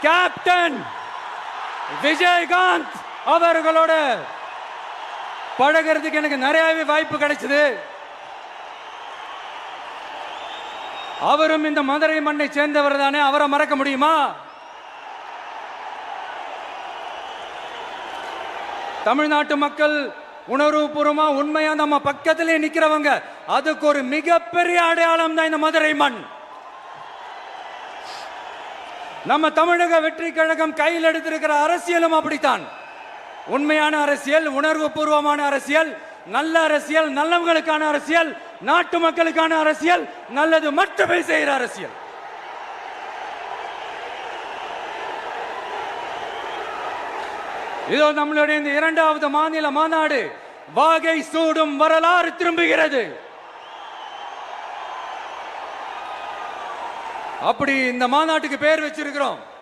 Captain Vijayakanth அவர்களோட பழகிறதுக்கு எனக்கு நிறையவே வாய்ப்பு கிடைச்சது. அவரும் இந்த மதுரை மண்ணை சேர்ந்தவர் தானே, அவரை மறக்க முடியுமா? தமிழ்நாட்டு மக்கள் உணர்வுபூர்வமா உண்மையா நம்ம பக்கத்திலே நிக்கிறவங்க, அதுக்கு ஒரு மிகப்பெரிய அடையாளம் தான் இந்த மதுரை மண். நம்ம தமிழக வெற்றி கழகம் கையில் எடுத்திருக்கிற அரசியலும் அப்படித்தான். உண்மையான அரசியல், உணர்வு பூர்வமான அரசியல், நல்ல அரசியல், நல்லவங்களுக்கான அரசியல், நாட்டு மக்களுக்கான அரசியல், நல்லது மட்டுமே செய்கிற அரசியல். இதோ நம்மளுடைய இந்த 2வது மாநில மாநாடு வாகை சூடும் வரலாறு திரும்புகிறது. அப்படி இந்த மாநாட்டுக்கு பேர் வச்சிருக்கிறோம்